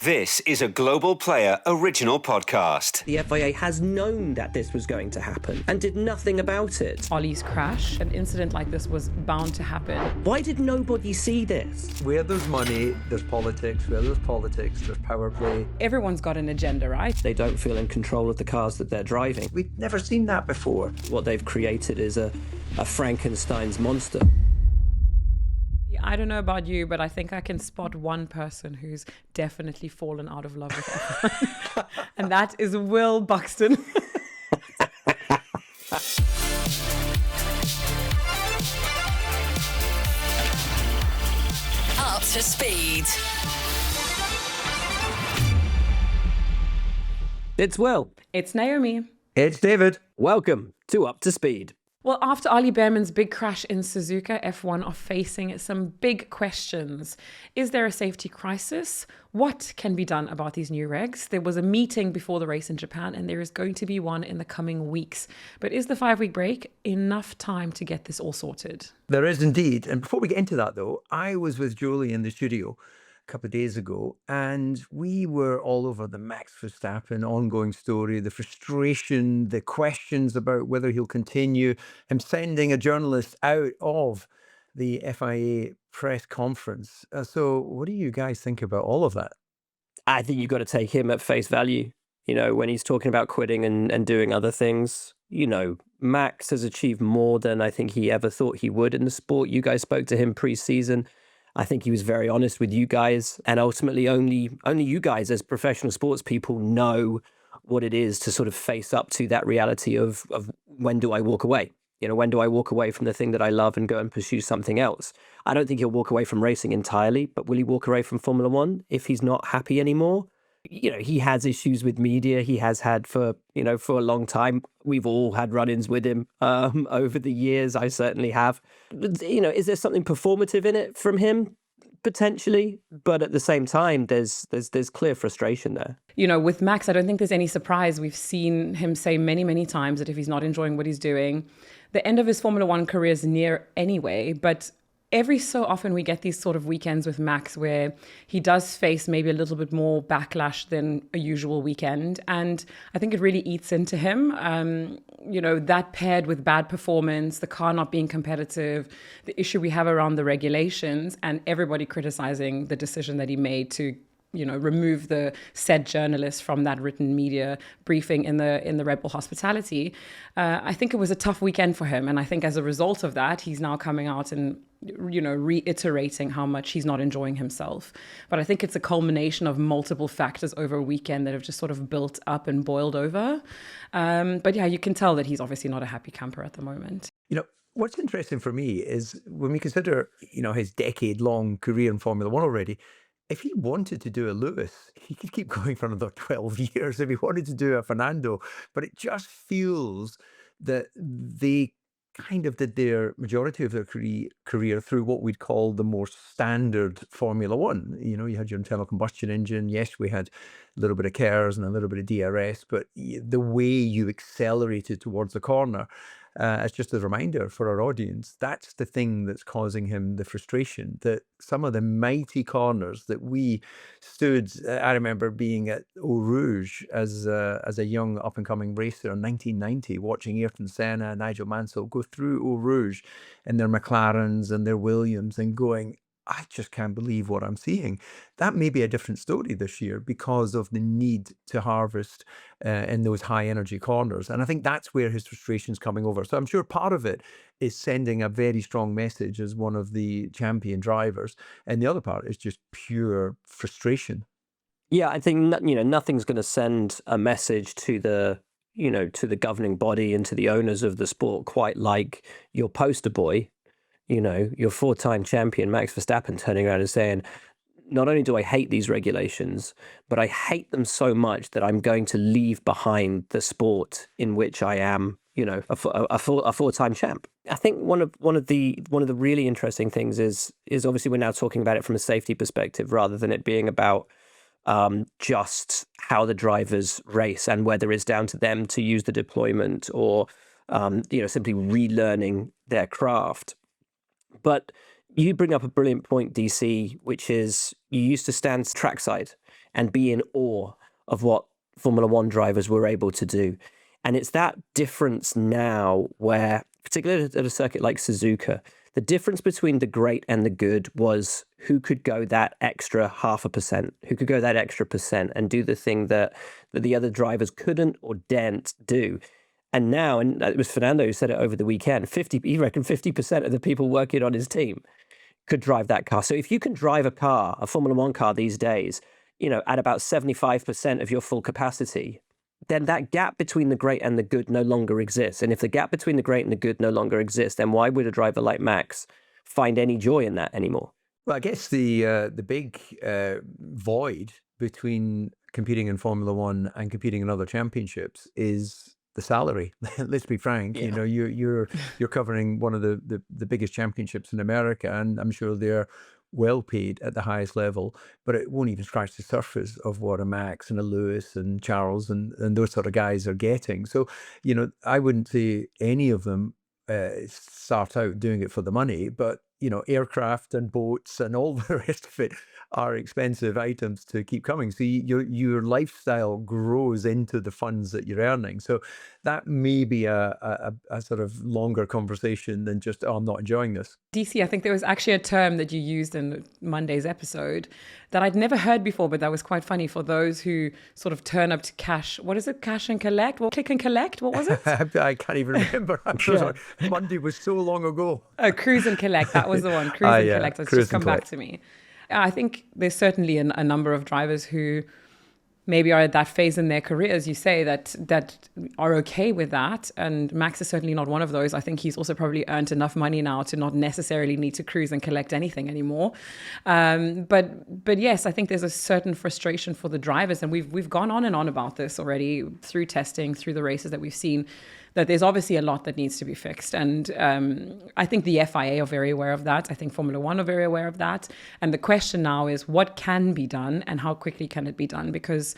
This is a Global Player original podcast. The FIA has known that this was going to happen and did nothing about it. Ollie's crash, an incident like this was bound to happen. Why did nobody see this? Where there's money, there's politics. Where there's politics, there's power play. Everyone's got an agenda, right? They don't feel in control of the cars that they're driving. We've never seen that before. What they've created is a Frankenstein's monster. I don't know about you, but I think I can spot one person who's definitely fallen out of love with F1. And that is Will Buxton. Up to speed. It's Will. It's Naomi. It's David. Welcome to Up to Speed. Well, after Oliver Bearman's big crash in Suzuka, F1 are facing some big questions. Is there a safety crisis? What can be done about these new regs? There was a meeting before the race in Japan, and there is going to be one in the coming weeks. But is the 5-week break enough time to get this all sorted? There is indeed. And before we get into that, though, I was with Jolie in the studio a couple of days ago, and we were all over the Max Verstappen ongoing story, the frustration, the questions about whether he'll continue, him sending a journalist out of the FIA press conference. So what do you guys think about all of that? I think you've got to take him at face value. You know, when he's talking about quitting and doing other things, you know, Max has achieved more than I think he ever thought he would in the sport. You guys spoke to him pre-season. I think he was very honest with you guys, and ultimately only you guys as professional sports people know what it is to sort of face up to that reality of when do I walk away? You know, when do I walk away from the thing that I love and go and pursue something else? I don't think he'll walk away from racing entirely, but will he walk away from Formula One if he's not happy anymore? You know, he has issues with media. He has had for a long time. We've all had run-ins with him over the years. I certainly have. You know, is there something performative in it from him? Potentially, but at the same time, there's clear frustration there. You know, with Max, I don't think there's any surprise. We've seen him say many, many times that if he's not enjoying what he's doing, the end of his Formula One career is near anyway, but every so often we get these sort of weekends with Max where he does face maybe a little bit more backlash than a usual weekend. And I think it really eats into him. You know, that paired with bad performance, the car not being competitive, the issue we have around the regulations, and everybody criticizing the decision that he made to, you know, remove the said journalist from that written media briefing in the Red Bull hospitality. I think it was a tough weekend for him. And I think as a result of that, he's now coming out and, you know, reiterating how much he's not enjoying himself. But I think it's a culmination of multiple factors over a weekend that have just sort of built up and boiled over. But yeah, you can tell that he's obviously not a happy camper at the moment. You know, what's interesting for me is when we consider, you know, his decade-long career in Formula One already, if he wanted to do a Lewis, he could keep going for another 12 years if he wanted to do a Fernando. But it just feels that they kind of did their majority of their career through what we'd call the more standard Formula One. You know, you had your internal combustion engine. Yes, we had a little bit of KERS and a little bit of DRS, but the way you accelerated towards the corner, as just a reminder for our audience, that's the thing that's causing him the frustration, that some of the mighty corners that we stood, I remember being at Eau Rouge as a young up-and-coming racer in 1990, watching Ayrton Senna, Nigel Mansell go through Eau Rouge in their McLarens and their Williams and going, I just can't believe what I'm seeing. That may be a different story this year because of the need to harvest in those high energy corners. And I think that's where his frustration is coming over. So I'm sure part of it is sending a very strong message as one of the champion drivers. And the other part is just pure frustration. Yeah, I think, you know, nothing's going to send a message to the governing body and to the owners of the sport quite like your poster boy, you know, your 4-time champion, Max Verstappen, turning around and saying, not only do I hate these regulations, but I hate them so much that I'm going to leave behind the sport in which I am, you know, a 4-time champ. I think one of the really interesting things is obviously we're now talking about it from a safety perspective rather than it being about just how the drivers race and whether it's down to them to use the deployment or, you know, simply relearning their craft. But you bring up a brilliant point, DC, which is you used to stand trackside and be in awe of what Formula One drivers were able to do. And it's that difference now where, particularly at a circuit like Suzuka, the difference between the great and the good was who could go that extra 0.5%, who could go that extra percent and do the thing that the other drivers couldn't or daren't do. And now, and it was Fernando who said it over the weekend, he reckoned 50% of the people working on his team could drive that car. So if you can drive a car, a Formula One car these days, at about 75% of your full capacity, then that gap between the great and the good no longer exists. And if the gap between the great and the good no longer exists, then why would a driver like Max find any joy in that anymore? Well, I guess the big void between competing in Formula One and competing in other championships is the salary. Let's be frank. Yeah. You're covering one of the biggest championships in America, and I'm sure they're well paid at the highest level, but it won't even scratch the surface of what a Max and a Lewis and Charles and those sort of guys are getting. So, I wouldn't say any of them start out doing it for the money, but aircraft and boats and all the rest of it are expensive items to keep coming. So your lifestyle grows into the funds that you're earning. So that may be a sort of longer conversation than just, I'm not enjoying this. DC, I think there was actually a term that you used in Monday's episode that I'd never heard before, but that was quite funny for those who sort of turn up to cash. What is it? Cash and collect? Well, click and collect? What was it? I can't even remember. I'm so sorry. Monday was so long ago. Oh, cruise and collect. That was the one. Cruise and collect. That's just come back to me. I think there's certainly a number of drivers who maybe are at that phase in their career, as you say, that are okay with that. And Max is certainly not one of those. I think he's also probably earned enough money now to not necessarily need to cruise and collect anything anymore. But yes, I think there's a certain frustration for the drivers. And we've gone on and on about this already through testing, through the races that we've seen, that there's obviously a lot that needs to be fixed. And I think the FIA are very aware of that. I think Formula One are very aware of that. And the question now is what can be done and how quickly can it be done? Because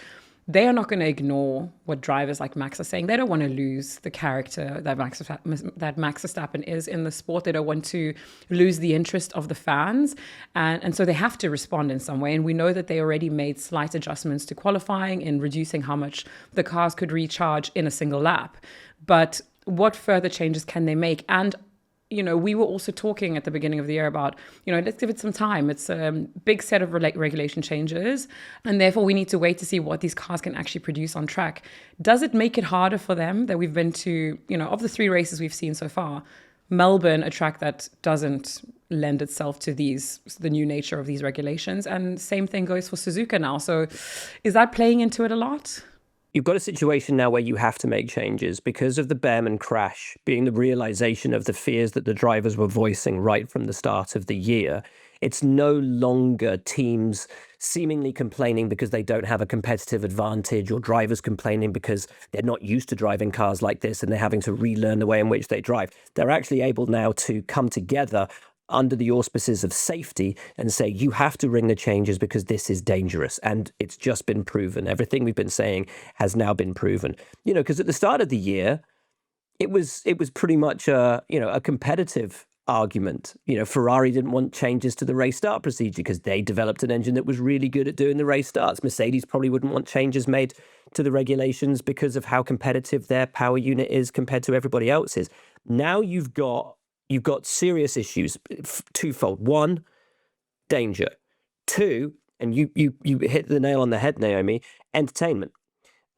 they are not going to ignore what drivers like Max are saying. They don't want to lose the character that Max Verstappen is in the sport. They don't want to lose the interest of the fans. And so they have to respond in some way. And we know that they already made slight adjustments to qualifying in reducing how much the cars could recharge in a single lap. But what further changes can they make? And we were also talking at the beginning of the year about, let's give it some time. It's a big set of regulation changes, and therefore we need to wait to see what these cars can actually produce on track. Does it make it harder for them that we've been to, of the 3 races we've seen so far, Melbourne, a track that doesn't lend itself to the new nature of these regulations, and same thing goes for Suzuka now. So is that playing into it a lot? You've got a situation now where you have to make changes because of the Bearman crash being the realization of the fears that the drivers were voicing right from the start of the year. It's no longer teams seemingly complaining because they don't have a competitive advantage or drivers complaining because they're not used to driving cars like this and they're having to relearn the way in which they drive. They're actually able now to come together under the auspices of safety and say, you have to bring the changes because this is dangerous. And it's just been proven. Everything we've been saying has now been proven. Because at the start of the year, it was pretty much a competitive argument. Ferrari didn't want changes to the race start procedure because they developed an engine that was really good at doing the race starts. Mercedes probably wouldn't want changes made to the regulations because of how competitive their power unit is compared to everybody else's. Now you've got serious issues, twofold. One, danger. Two, and you hit the nail on the head, Naomi, entertainment.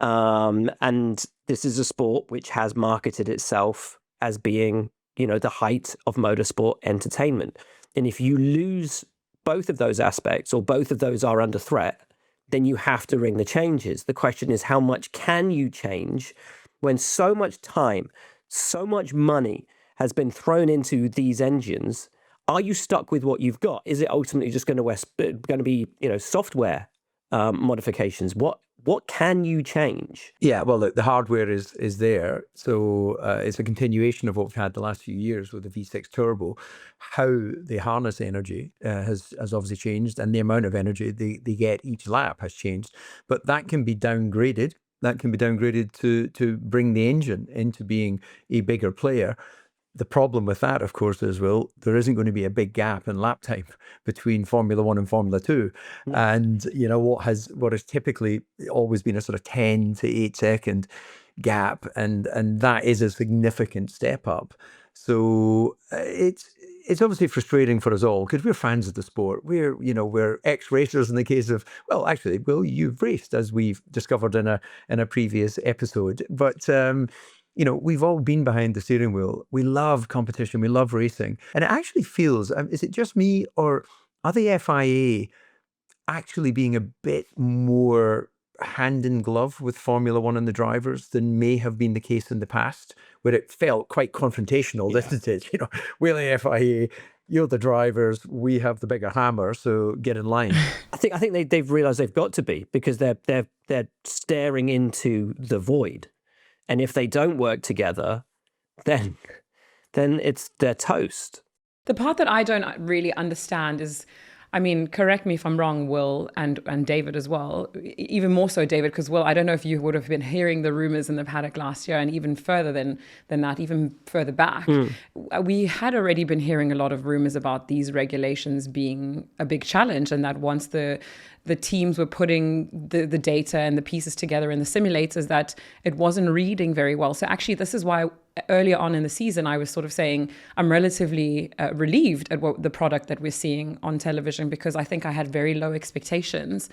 And this is a sport which has marketed itself as being, the height of motorsport entertainment. And if you lose both of those aspects, or both of those are under threat, then you have to ring the changes. The question is, how much can you change when so much time, so much money has been thrown into these engines? Are you stuck with what you've got? Is it ultimately just going to be software modifications? What can you change? Yeah, well, look, the hardware is there, so it's a continuation of what we've had the last few years with the V6 turbo. How they harness energy has obviously changed, and the amount of energy they get each lap has changed. But that can be downgraded. That can be downgraded to bring the engine into being a bigger player. The problem with that, of course, is, Will, there isn't going to be a big gap in lap time between Formula One and Formula Two. And, what has typically always been a sort of 10 to 8 second gap. And that is a significant step up. So it's obviously frustrating for us all because we're fans of the sport. We're ex-racers in the case of, well, actually, Will, you've raced, as we've discovered in a previous episode. But we've all been behind the steering wheel. We love competition. We love racing. And it actually feels, is it just me, or are the FIA actually being a bit more hand in glove with Formula One and the drivers than may have been the case in the past, where it felt quite confrontational, didn't it? We're the FIA, you're the drivers, we have the bigger hammer, so get in line. I think they've realised they've got to be, because they're staring into the void. And if they don't work together, then they're toast. The part that I don't really understand is, correct me if I'm wrong, Will, and David as well. Even more so, David, because, Will, I don't know if you would have been hearing the rumours in the paddock last year, and even further than that, even further back. We had already been hearing a lot of rumours about these regulations being a big challenge, and that once the teams were putting the data and the pieces together in the simulators, that it wasn't reading very well. So actually, this is why earlier on in the season, I was sort of saying I'm relatively relieved at the product that we're seeing on television, because I think I had very low expectations.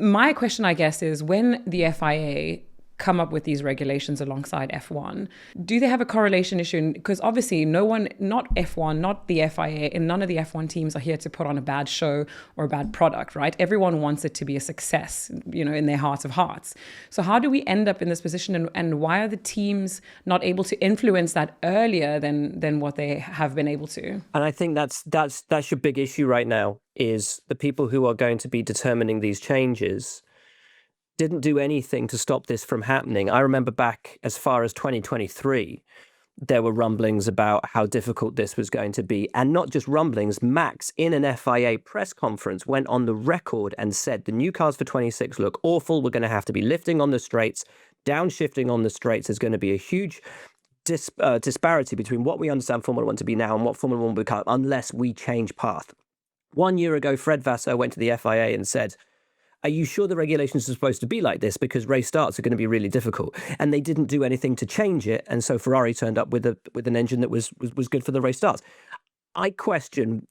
My question, I guess, is when the FIA come up with these regulations alongside F1, do they have a correlation issue? Because obviously no one, not F1, not the FIA, and none of the F1 teams are here to put on a bad show or a bad product, right? Everyone wants it to be a success, in their hearts of hearts. So how do we end up in this position, and why are the teams not able to influence that earlier than what they have been able to? And I think that's your big issue right now, is the people who are going to be determining these changes didn't do anything to stop this from happening. I remember back as far as 2023, there were rumblings about how difficult this was going to be. And not just rumblings, Max, in an FIA press conference, went on the record and said, the new cars for 26 look awful. We're going to have to be lifting on the straights, downshifting on the straights. There's going to be a huge disparity between what we understand Formula One to be now and what Formula One will become unless we change path. 1 year ago, Fred Vasseur went to the FIA and said, are you sure the regulations are supposed to be like this? Because race starts are going to be really difficult. And they didn't do anything to change it. And so Ferrari turned up with an engine that was good for the race starts. I question,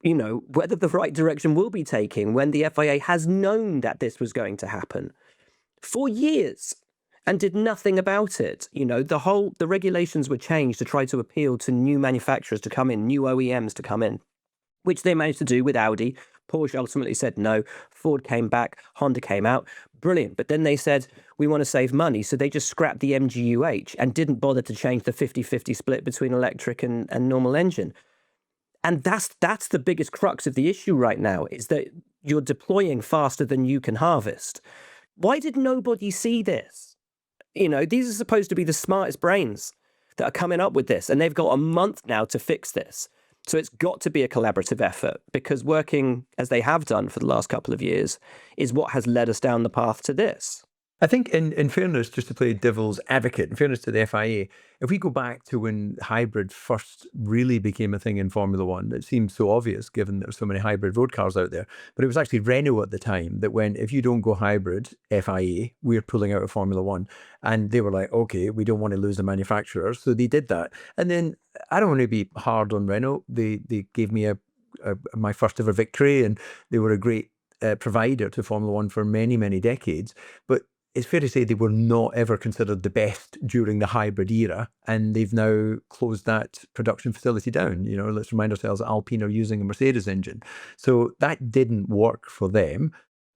whether the right direction will be taken when the FIA has known that this was going to happen for years and did nothing about it. The regulations were changed to try to appeal to new manufacturers to come in, new OEMs to come in, which they managed to do with Audi. Porsche ultimately said no. Ford came back. Honda came out. Brilliant. But then they said, we want to save money. So they just scrapped the MGUH and didn't bother to change the 50-50 split between electric and normal engine. And that's the biggest crux of the issue right now, is that you're deploying faster than you can harvest. Why did nobody see this? These are supposed to be the smartest brains that are coming up with this. And they've got a month now to fix this. So it's got to be a collaborative effort, because working as they have done for the last couple of years is what has led us down the path to this. I think in fairness, just to play devil's advocate, in fairness to the FIA, if we go back to when hybrid first really became a thing in Formula One, it seems so obvious given there's so many hybrid road cars out there. But it was actually Renault at the time that went, if you don't go hybrid, FIA, we're pulling out of Formula One. And they were like, okay, we don't want to lose the manufacturers. So they did that. And then I don't want to be hard on Renault. They gave me my first ever victory, and they were a great provider to Formula One for many, many decades. But it's fair to say they were not ever considered the best during the hybrid era, and they've now closed that production facility down. Let's remind ourselves that Alpine are using a Mercedes engine. So that didn't work for them.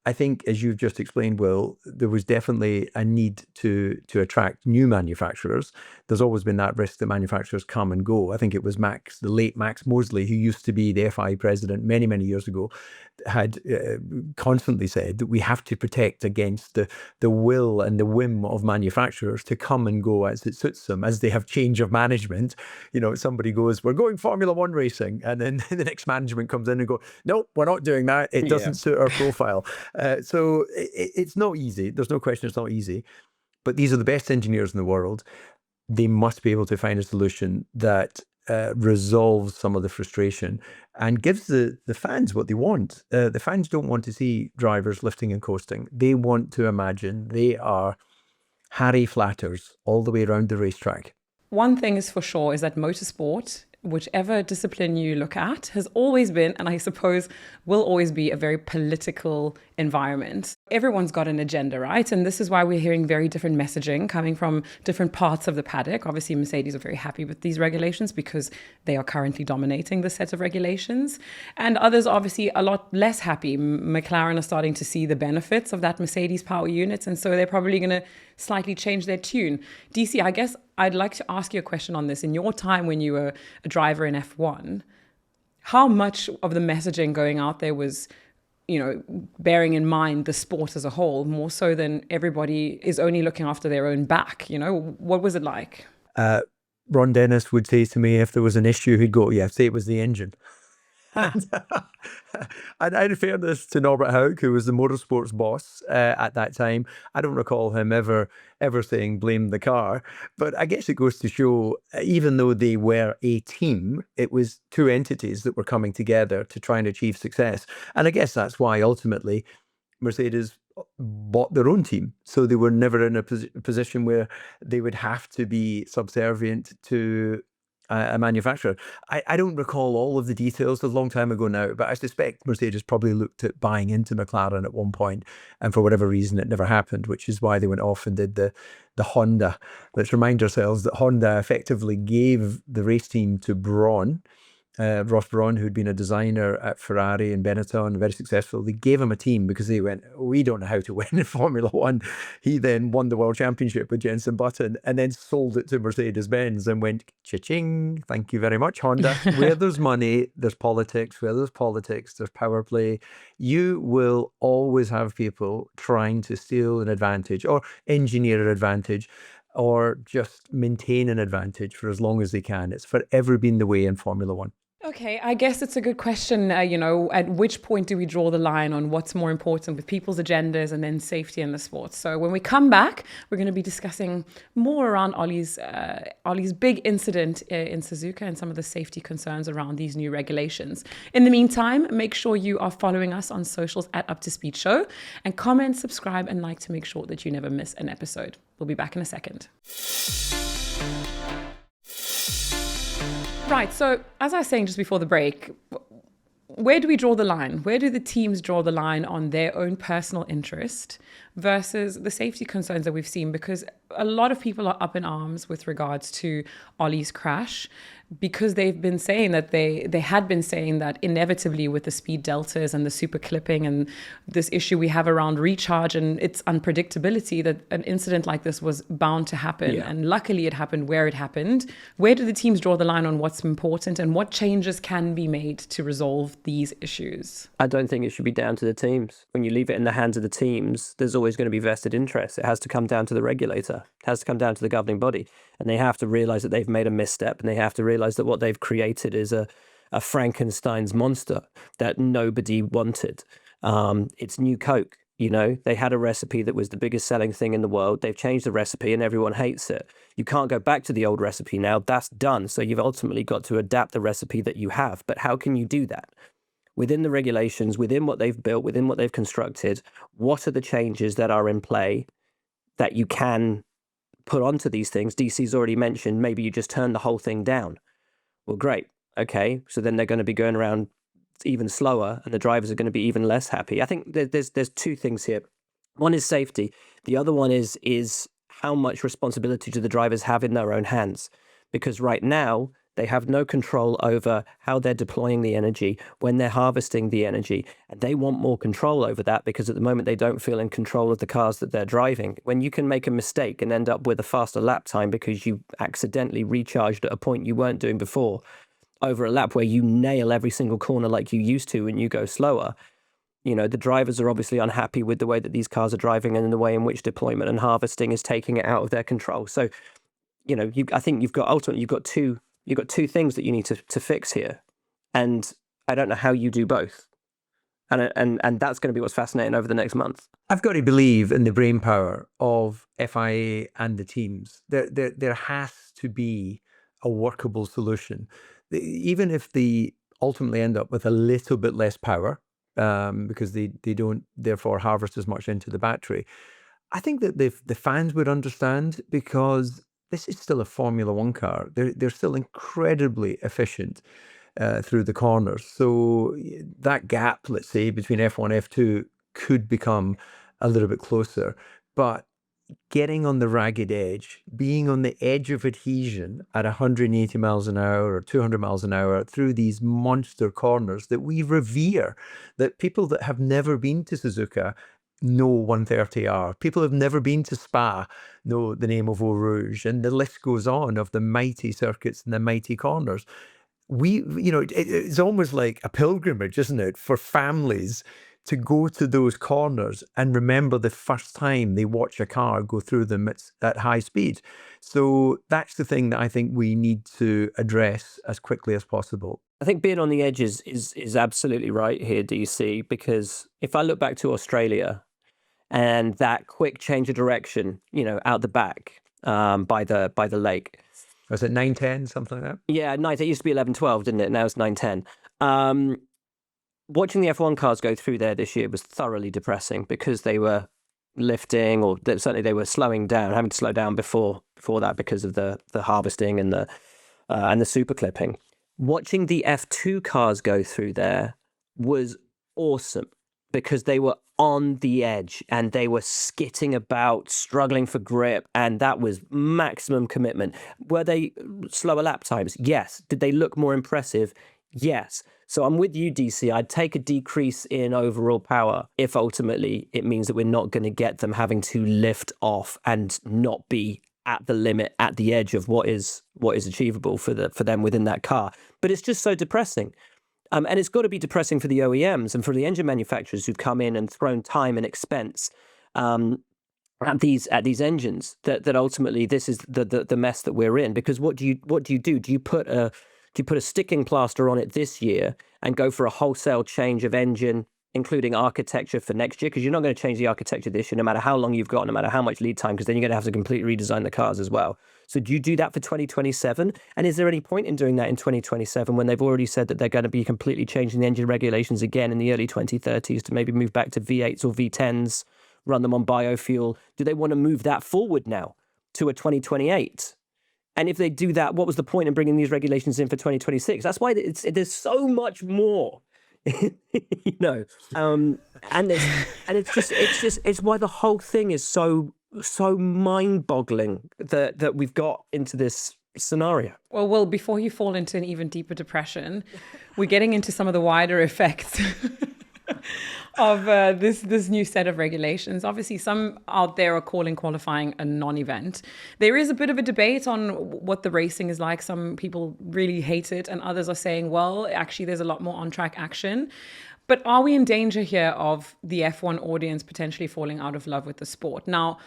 I think, as you've just explained, Will, there was definitely a need to attract new manufacturers. There's always been that risk that manufacturers come and go. I think it was the late Max Mosley, who used to be the FIA president many, many years ago, had constantly said that we have to protect against the will and the whim of manufacturers to come and go as it suits them, as they have change of management. Somebody goes, we're going Formula One racing, and then the next management comes in and go, no, we're not doing that. It doesn't suit our profile. So it's not easy. There's no question it's not easy. But these are the best engineers in the world. they must be able to find a solution that resolves some of the frustration and gives the fans what they want. The fans don't want to see drivers lifting and coasting. They want to imagine they are Harry Flatters all the way around the racetrack. One thing is for sure is that motorsport, whichever discipline you look at, has always been, and I suppose will always be, a very political environment. Everyone's got an agenda, right? And this is why we're hearing very different messaging coming from different parts of the paddock. Obviously, Mercedes are very happy with these regulations because they are currently dominating the set of regulations. And others obviously a lot less happy. McLaren are starting to see the benefits of that Mercedes power unit, and so they're probably going to slightly change their tune. DC, I guess I'd like to ask you a question on this. In your time when you were a driver in F1, how much of the messaging going out there was, bearing in mind the sport as a whole, more so than everybody is only looking after their own back? What was it like? Ron Dennis would say to me, if there was an issue, he'd go, yeah, say it was the engine. And in fairness to Norbert Haug, who was the motorsports boss at that time, I don't recall him ever saying blame the car. But I guess it goes to show, even though they were a team, it was two entities that were coming together to try and achieve success. And I guess that's why ultimately Mercedes bought their own team. So they were never in a position where they would have to be subservient to a manufacturer. I don't recall all of the details, a long time ago now, but I suspect Mercedes probably looked at buying into McLaren at one point, and for whatever reason it never happened, which is why they went off and did the Honda. Let's remind ourselves that Honda effectively gave the race team to Braun, Ross Braun, who'd been a designer at Ferrari and Benetton, very successful. They gave him a team because they went, we don't know how to win in Formula One. He then won the World Championship with Jenson Button and then sold it to Mercedes-Benz and went, cha-ching, thank you very much, Honda. Where there's money, there's politics. Where there's politics, there's power play. You will always have people trying to steal an advantage or engineer an advantage or just maintain an advantage for as long as they can. It's forever been the way in Formula One. Okay, I guess it's a good question. At which point do we draw the line on what's more important with people's agendas and then safety in the sport? So when we come back, we're going to be discussing more around Ollie's big incident in Suzuka and some of the safety concerns around these new regulations. In the meantime, make sure you are following us on socials at Up to Speed Show, and comment, subscribe, and like to make sure that you never miss an episode. We'll be back in a second. Right, so as I was saying just before the break, where do we draw the line? Where do the teams draw the line on their own personal interest versus the safety concerns that we've seen? Because a lot of people are up in arms with regards to Ollie's crash, because they've been saying that they had been saying that inevitably with the speed deltas and the super clipping and this issue we have around recharge and its unpredictability, that an incident like this was bound to happen. Yeah. And luckily it happened where it happened. Where do the teams draw the line on what's important and what changes can be made to resolve these issues? I don't think it should be down to the teams. When you leave it in the hands of the teams, there's always going to be vested interest. It has to come down to the regulator. It has to come down to the governing body. And they have to realize that they've made a misstep, and they have to realize that what they've created is a Frankenstein's monster that nobody wanted. It's new Coke. They had a recipe that was the biggest selling thing in the world. They've changed the recipe and everyone hates it. You can't go back to the old recipe now. That's done. So you've ultimately got to adapt the recipe that you have. But how can you do that? Within the regulations, within what they've built, within what they've constructed, what are the changes that are in play that you can put onto these things? DC's already mentioned, maybe you just turn the whole thing down. Well, great. Okay. So then they're going to be going around even slower and the drivers are going to be even less happy. I think there's two things here. One is safety. The other one is how much responsibility do the drivers have in their own hands? Because right now, they have no control over how they're deploying the energy, when they're harvesting the energy. And they want more control over that because at the moment they don't feel in control of the cars that they're driving. When you can make a mistake and end up with a faster lap time because you accidentally recharged at a point you weren't doing before over a lap where you nail every single corner like you used to and you go slower, the drivers are obviously unhappy with the way that these cars are driving and the way in which deployment and harvesting is taking it out of their control. So, I think you've got two things that you need to fix here. And I don't know how you do both. And that's going to be what's fascinating over the next month. I've got to believe in the brain power of FIA and the teams. There has to be a workable solution. Even if they ultimately end up with a little bit less power, because they don't therefore harvest as much into the battery, I think that the fans would understand, because this is still a Formula One car. They're still incredibly efficient through the corners. So that gap, let's say, between F1 and F2 could become a little bit closer. But getting on the ragged edge, being on the edge of adhesion at 180 miles an hour or 200 miles an hour through these monster corners that we revere, that people that have never been to Suzuka know 130R. People who have never been to Spa know the name of Eau Rouge, and the list goes on of the mighty circuits and the mighty corners. It's almost like a pilgrimage, isn't it, for families to go to those corners and remember the first time they watch a car go through them at high speed. So that's the thing that I think we need to address as quickly as possible. I think being on the edges is absolutely right here, DC, because if I look back to Australia and that quick change of direction, out the back by the lake. Was it 9:10, something like that? Yeah, 9. It used to be 11:12, didn't it? Now it's 9:10. Watching the F1 cars go through there this year was thoroughly depressing, because they were lifting, or certainly they were slowing down, having to slow down before that because of the harvesting and the super clipping. Watching the F2 cars go through there was awesome, because they were on the edge and they were skitting about, struggling for grip, and that was maximum commitment. Were they slower lap times? Yes. Did they look more impressive? Yes. So I'm with you, DC. I'd take a decrease in overall power if ultimately it means that we're not going to get them having to lift off and not be at the limit, at the edge of what is achievable for them within that car. But it's just so depressing. And it's got to be depressing for the OEMs and for the engine manufacturers who've come in and thrown time and expense at these engines. That ultimately this is the mess that we're in. Because what do you do? Do you put a sticking plaster on it this year and go for a wholesale change of engine, including architecture for next year? Because you're not going to change the architecture this year, no matter how long you've got, no matter how much lead time, because then you're going to have to completely redesign the cars as well. So do you do that for 2027? And is there any point in doing that in 2027 when they've already said that they're going to be completely changing the engine regulations again in the early 2030s to maybe move back to V8s or V10s, run them on biofuel? Do they want to move that forward now to a 2028? And if they do that, what was the point in bringing these regulations in for 2026? That's why there's so much more, and it's why the whole thing is so mind-boggling that we've got into this scenario. Well, before you fall into an even deeper depression, we're getting into some of the wider effects of this new set of regulations. Obviously, some out there are calling qualifying a non-event. There is a bit of a debate on what the racing is like. Some people really hate it, and others are saying, well, actually, there's a lot more on-track action. But are we in danger here of the F1 audience potentially falling out of love with the sport? Now,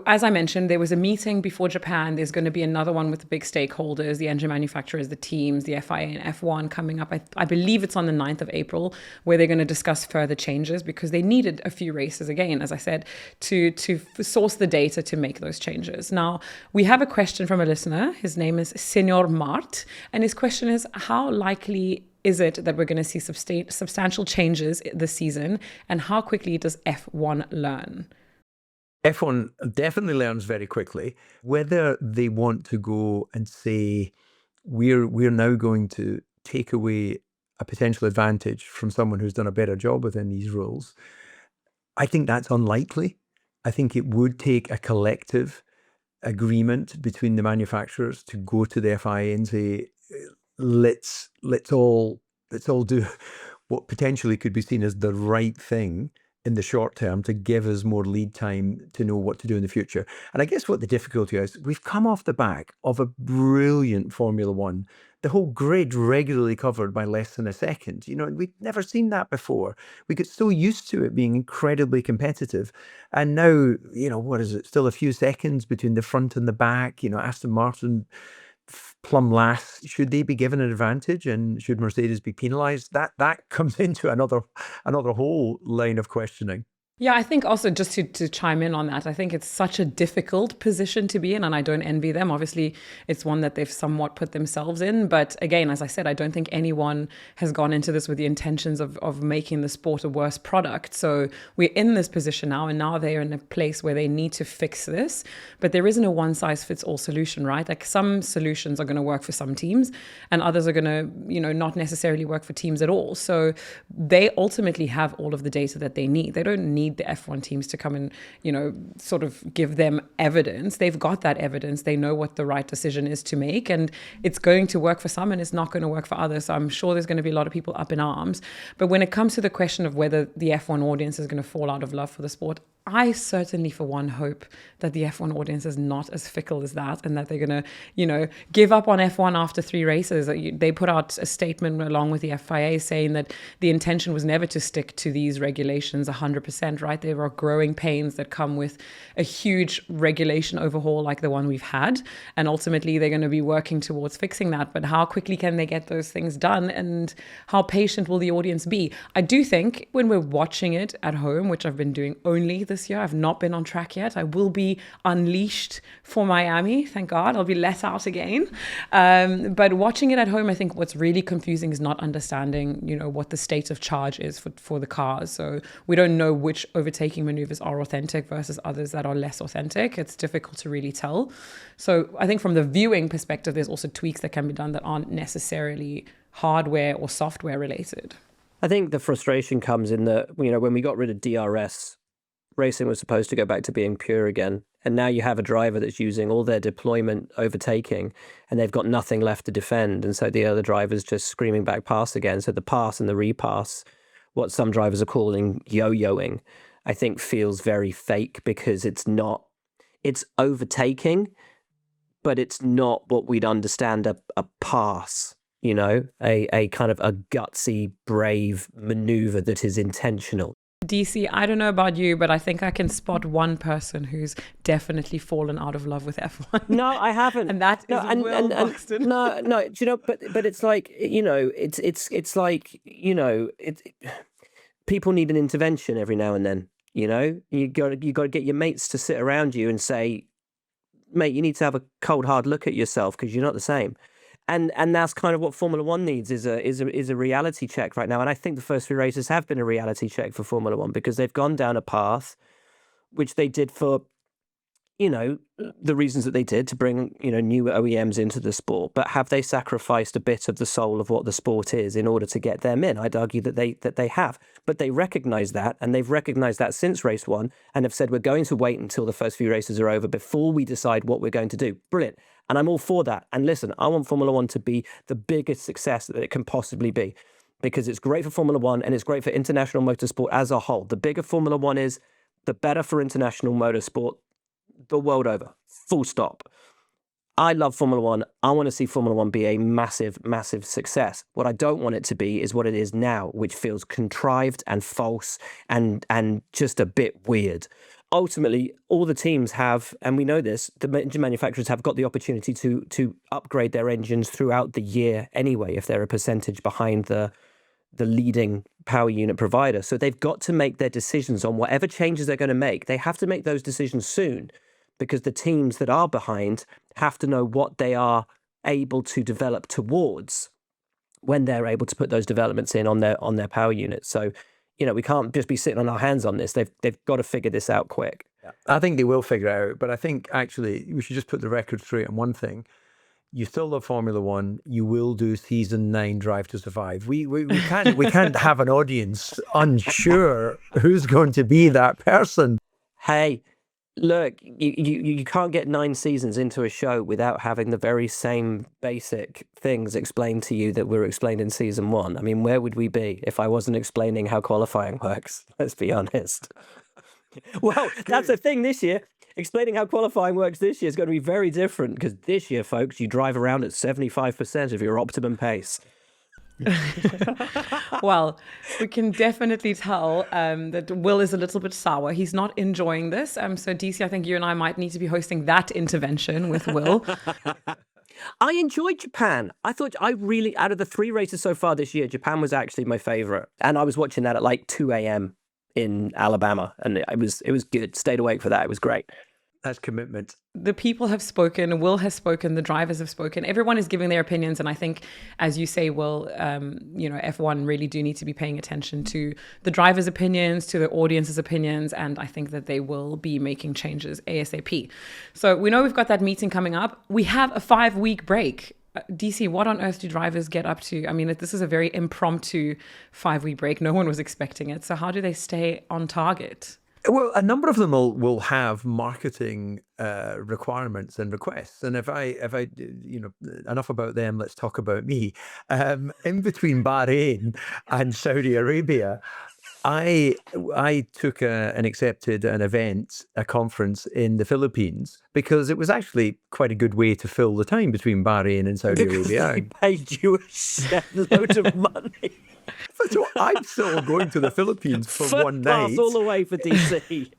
as I mentioned, there was a meeting before Japan. There's going to be another one with the big stakeholders, the engine manufacturers, the teams, the FIA and F1 coming up. I believe it's on the 9th of April, where they're going to discuss further changes, because they needed a few races, again, as I said, to source the data to make those changes. Now, we have a question from a listener. His name is Senor Mart. And his question is, how likely is it that we're going to see substantial changes this season? And how quickly does F1 learn? F1 definitely learns very quickly. Whether they want to go and say, we're now going to take away a potential advantage from someone who's done a better job within these rules, I think that's unlikely. I think it would take a collective agreement between the manufacturers to go to the FIA and say, let's all do what potentially could be seen as the right thing in the short term to give us more lead time to know what to do in the future. And I guess what the difficulty is, we've come off the back of a brilliant Formula One, the whole grid regularly covered by less than a second. We'd never seen that before. We got so used to it being incredibly competitive. And now, what is it? Still a few seconds between the front and the back. Aston Martin plum last, should they be given an advantage and should Mercedes be penalised? That comes into another whole line of questioning. Yeah, I think also just to chime in on that, I think it's such a difficult position to be in, and I don't envy them. Obviously, it's one that they've somewhat put themselves in. But again, as I said, I don't think anyone has gone into this with the intentions of making the sport a worse product. So we're in this position now, and now they're in a place where they need to fix this. But there isn't a one-size-fits-all solution, right? Like some solutions are going to work for some teams, and others are going to, not necessarily work for teams at all. So they ultimately have all of the data that they need. They don't need the F1 teams to come and, sort of give them evidence. They've got that evidence. They know what the right decision is to make, and it's going to work for some and it's not going to work for others. So I'm sure there's going to be a lot of people up in arms. But when it comes to the question of whether the F1 audience is going to fall out of love for the sport, I certainly, for one, hope that the F1 audience is not as fickle as that, and that they're going to, give up on F1 after 3 races. They put out a statement along with the FIA saying that the intention was never to stick to these regulations 100%, right? There are growing pains that come with a huge regulation overhaul like the one we've had. And ultimately, they're going to be working towards fixing that. But how quickly can they get those things done? And how patient will the audience be? I do think when we're watching it at home, which I've been doing only this year, I've not been on track yet. I will be unleashed for Miami. Thank God. I'll be let out again. But watching it at home, I think what's really confusing is not understanding, what the state of charge is for the cars. So we don't know which overtaking maneuvers are authentic versus others that are less authentic. It's difficult to really tell. So I think from the viewing perspective, there's also tweaks that can be done that aren't necessarily hardware or software related. I think the frustration comes in that, when we got rid of DRS, racing was supposed to go back to being pure again. And now you have a driver that's using all their deployment overtaking, and they've got nothing left to defend. And so the other driver's just screaming back pass again. So the pass and the repass, what some drivers are calling yo-yoing, I think feels very fake, because it's overtaking, but it's not what we'd understand a pass, a kind of a gutsy, brave maneuver that is intentional. DC, I don't know about you, but I think I can spot one person who's definitely fallen out of love with F1. No, I haven't. And that is Will Buxton. No, do you know, but it's like, it's like, people need an intervention every now and then, you got to get your mates to sit around you and say, mate, you need to have a cold, hard look at yourself, because you're not the same. And that's kind of what Formula One needs, is a reality check right now. And I think the first 3 races have been a reality check for Formula One, because they've gone down a path which they did for, the reasons that they did, to bring, new OEMs into the sport. But have they sacrificed a bit of the soul of what the sport is in order to get them in? I'd argue that they have. But they recognise that, and they've recognised that since race 1, and have said, we're going to wait until the first few races are over before we decide what we're going to do. Brilliant. And I'm all for that. And listen, I want Formula One to be the biggest success that it can possibly be, because it's great for Formula One and it's great for international motorsport as a whole. The bigger Formula One is, the better for international motorsport the world over. Full stop. I love Formula One. I want to see Formula One be a massive, massive success. What I don't want it to be is what it is now, which feels contrived and false and just a bit weird. Ultimately, all the teams have, and we know this, the engine manufacturers have got the opportunity to upgrade their engines throughout the year anyway, if they're a percentage behind the leading power unit provider. So they've got to make their decisions on whatever changes they're going to make. They have to make those decisions soon, because the teams that are behind have to know what they are able to develop towards when they're able to put those developments in on their power units. So, we can't just be sitting on our hands on this. They've got to figure this out quick. Yeah. I think they will figure it out, but I think actually we should just put the record straight on one thing. You still love Formula One. You will do season 9 Drive to Survive. We can't have an audience unsure who's going to be that person. Hey, look, you can't get 9 seasons into a show without having the very same basic things explained to you that were explained in season 1. I mean, where would we be if I wasn't explaining how qualifying works? Let's be honest. Well, that's the thing this year. Explaining how qualifying works this year is going to be very different, because this year, folks, you drive around at 75% of your optimum pace. Well, we can definitely tell that Will is a little bit sour. He's not enjoying this. So DC, I think you and I might need to be hosting that intervention with Will. I enjoyed Japan. Out of the 3 races so far this year, Japan was actually my favorite. And I was watching that at like 2 a.m. in Alabama, and it was good. Stayed awake for that. It was great. That's commitment. The people have spoken, Will has spoken, the drivers have spoken, everyone is giving their opinions. And I think, as you say, Will, F1 really do need to be paying attention to the drivers' opinions, to the audience's opinions. And I think that they will be making changes ASAP. So we know we've got that meeting coming up. We have a 5-week break. DC, what on earth do drivers get up to? I mean, this is a very impromptu 5-week break. No one was expecting it. So how do they stay on target? Well, a number of them will have marketing requirements and requests, and if I enough about them, let's talk about me. In between Bahrain and Saudi Arabia, I took and accepted a conference in the Philippines, because it was actually quite a good way to fill the time between Bahrain and Saudi Arabia. They paid you a shitload of money. So I'm still going to the Philippines for one Pass night. all the way for DC.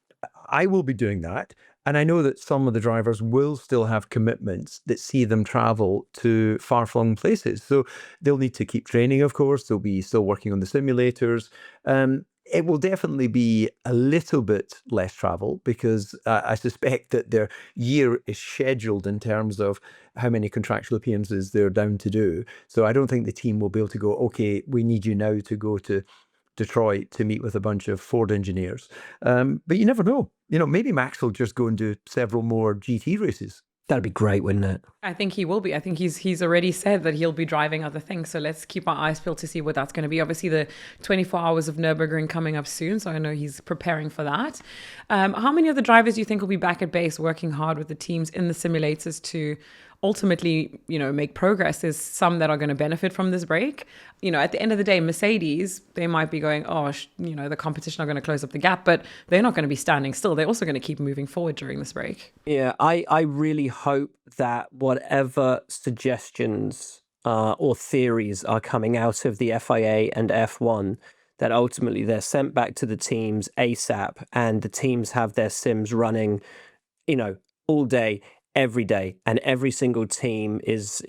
I will be doing that. And I know that some of the drivers will still have commitments that see them travel to far-flung places. So they'll need to keep training, of course. They'll be still working on the simulators. It will definitely be a little bit less travel, because I suspect that their year is scheduled in terms of how many contractual appearances they're down to do. So I don't think the team will be able to go, okay, we need you now to go to Detroit to meet with a bunch of Ford engineers. But you never know. Maybe Max will just go and do several more GT races. That'd be great, wouldn't it? I think he will be. I think he's already said that he'll be driving other things. So let's keep our eyes peeled to see what that's going to be. Obviously, the 24 hours of Nürburgring coming up soon. So I know he's preparing for that. How many of the drivers do you think will be back at base working hard with the teams in the simulators to ultimately, make progress? There's some that are going to benefit from this break. At the end of the day, Mercedes, they might be going, the competition are going to close up the gap, but they're not going to be standing still. They're also going to keep moving forward during this break. Yeah, I really hope that whatever suggestions or theories are coming out of the FIA and F1, that ultimately they're sent back to the teams ASAP, and the teams have their sims running, all day, every day, and every single team is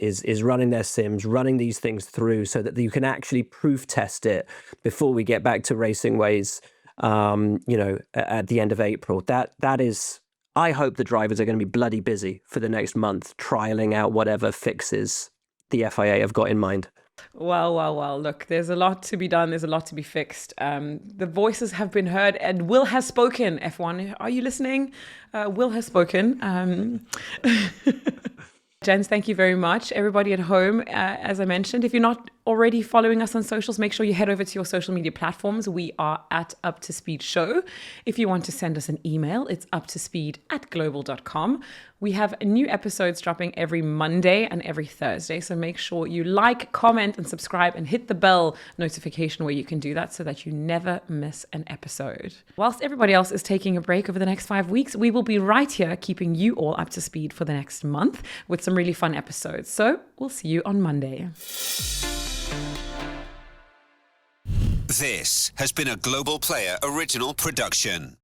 running their sims, running these things through, so that you can actually proof test it before we get back to racing ways, at the end of April. That is, I hope the drivers are going to be bloody busy for the next month, trialing out whatever fixes the FIA have got in mind. Well, look, there's a lot to be done. There's a lot to be fixed. The voices have been heard, and Will has spoken. F1, are you listening? Will has spoken. Jens, thank you very much. Everybody at home, as I mentioned, if you're not already following us on socials, make sure you head over to your social media platforms. We are at Up to Speed Show. If you want to send us an email, it's uptospeed@global.com. We have new episodes dropping every Monday and every Thursday. So make sure you like, comment, and subscribe, and hit the bell notification where you can do that, so that you never miss an episode. Whilst everybody else is taking a break over the next 5 weeks, we will be right here keeping you all up to speed for the next month with some really fun episodes. So we'll see you on Monday. This has been a Global Player original production.